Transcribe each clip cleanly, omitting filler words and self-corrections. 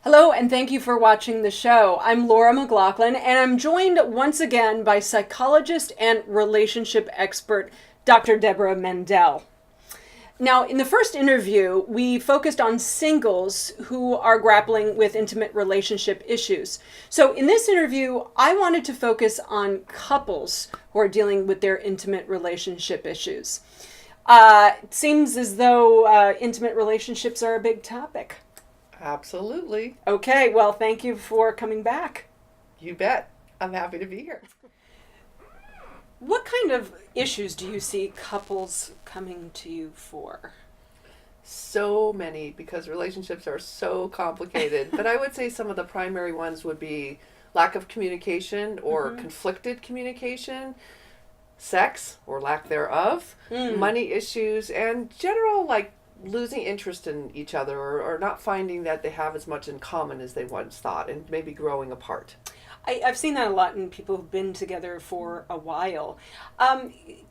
Hello, and thank you for watching the show. I'm Laura McLaughlin, and I'm joined once again by psychologist and relationship expert Dr. Deborah Mendel. Now, in the first interview, we focused on singles who are grappling with intimate relationship issues. So, in this interview, I wanted to focus on couples who are dealing with their intimate relationship issues. It seems as though intimate relationships are a big topic. Absolutely. Okay, well, thank you for coming back. You bet. I'm happy to be here. What kind of issues do you see couples coming to you for? So many because relationships are so complicated. But I would say some of the primary ones would be lack of communication or conflicted communication, sex or lack thereof, money issues, and general losing interest in each other or not finding that they have as much in common as they once thought and maybe growing apart. I've seen that a lot in people who've been together for a while.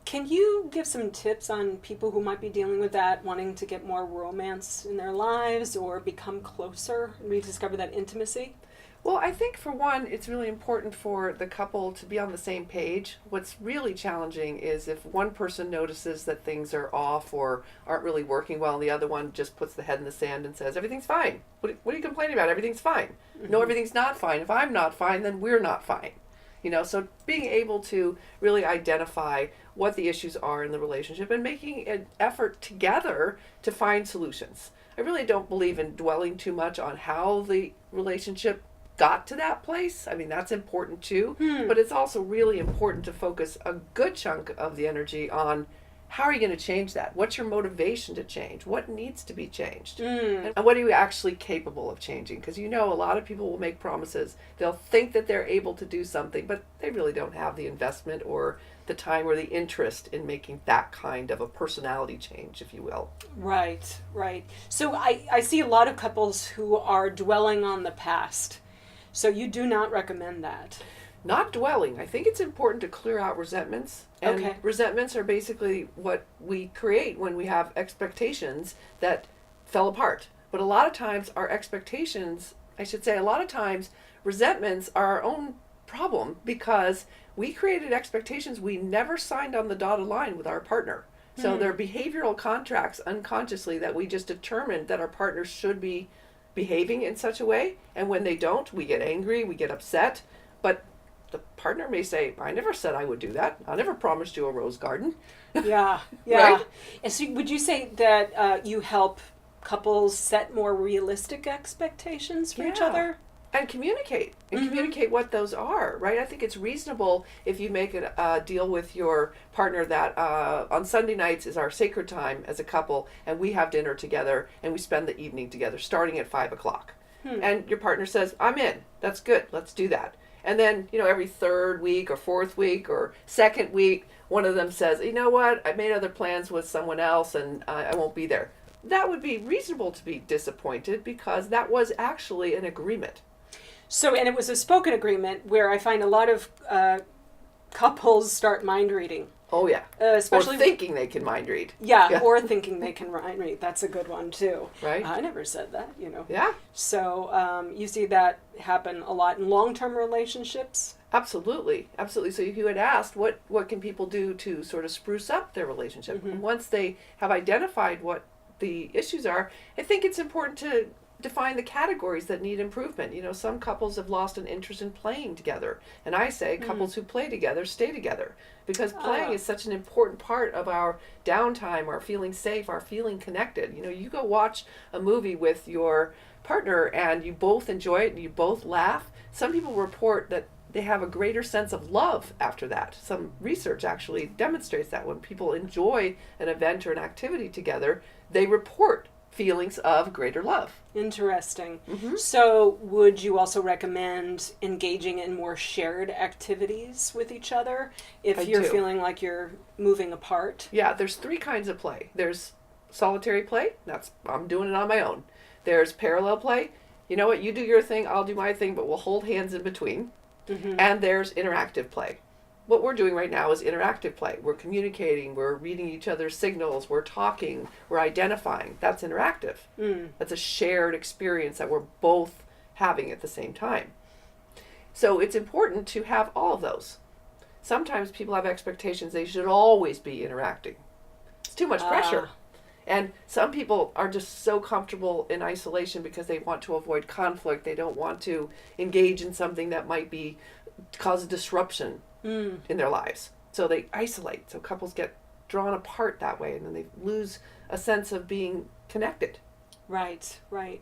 Can you give some tips on people who might be dealing with that, wanting to get more romance in their lives or become closer, rediscover that intimacy? Well, I think for one, it's really important for the couple to be on the same page. What's really challenging is if one person notices that things are off or aren't really working well, and the other one just puts the head in the sand and says, everything's fine. What are you complaining about? Everything's fine. No, everything's not fine. If I'm not fine, then we're not fine. So being able to really identify what the issues are in the relationship and making an effort together to find solutions. I really don't believe in dwelling too much on how the relationship got to that place. I mean, that's important too, but it's also really important to focus a good chunk of the energy on how are you going to change that? What's your motivation to change? What needs to be changed? And what are you actually capable of changing? Because a lot of people will make promises. They'll think that they're able to do something, but they really don't have the investment or the time or the interest in making that kind of a personality change, if you will. Right, right. So I see a lot of couples who are dwelling on the past. So you do not recommend that? Not dwelling. I think it's important to clear out resentments. And Okay. resentments are basically what we create when we have expectations that fell apart. But a lot of times a lot of times resentments are our own problem because we created expectations we never signed on the dotted line with our partner. So they're behavioral contracts unconsciously that we just determined that our partner should be behaving in such a way, and when they don't, we get angry, we get upset, but the partner may say, I never said I would do that. I never promised you a rose garden. Yeah. Right? And so would you say that you help couples set more realistic expectations for each Yeah. other? And communicate what those are, right? I think it's reasonable if you make a deal with your partner that on Sunday nights is our sacred time as a couple, and we have dinner together and we spend the evening together starting at 5 o'clock. And your partner says, I'm in. That's good. Let's do that. And then, every third week or fourth week or second week, one of them says, you know what, I made other plans with someone else and I won't be there. That would be reasonable to be disappointed because that was actually an agreement. So, and it was a spoken agreement where I find a lot of couples start mind reading. Oh, yeah. Especially or thinking they can mind read. Yeah, or thinking they can mind read. That's a good one, too. Right. I never said that, Yeah, So you see that happen a lot in long-term relationships. absolutely. Absolutely. So if you had asked, what can people do to sort of spruce up their relationship? Once they have identified what the issues are, I think it's important to define the categories that need improvement. Some couples have lost an interest in playing together. And I say couples who play together stay together because playing is such an important part of our downtime, our feeling safe, our feeling connected. You go watch a movie with your partner and you both enjoy it and you both laugh. Some people report that they have a greater sense of love after that. Some research actually demonstrates that when people enjoy an event or an activity together, they report feelings of greater love. Interesting. So would you also recommend engaging in more shared activities with each other if I you're do. feeling like you're moving apart? Yeah, there's three kinds of play. There's solitary play. I'm doing it on my own. There's parallel play. You know what? You do your thing, I'll do my thing, but we'll hold hands in between. And there's interactive play. What we're doing right now is interactive play. We're communicating, we're reading each other's signals, we're talking, we're identifying. That's interactive. That's a shared experience that we're both having at the same time. So it's important to have all of those. Sometimes people have expectations they should always be interacting. It's too much pressure. And some people are just so comfortable in isolation because they want to avoid conflict. They don't want to engage in something that might be cause a disruption in their lives. So they isolate. So couples get drawn apart that way, and then they lose a sense of being connected. Right, right.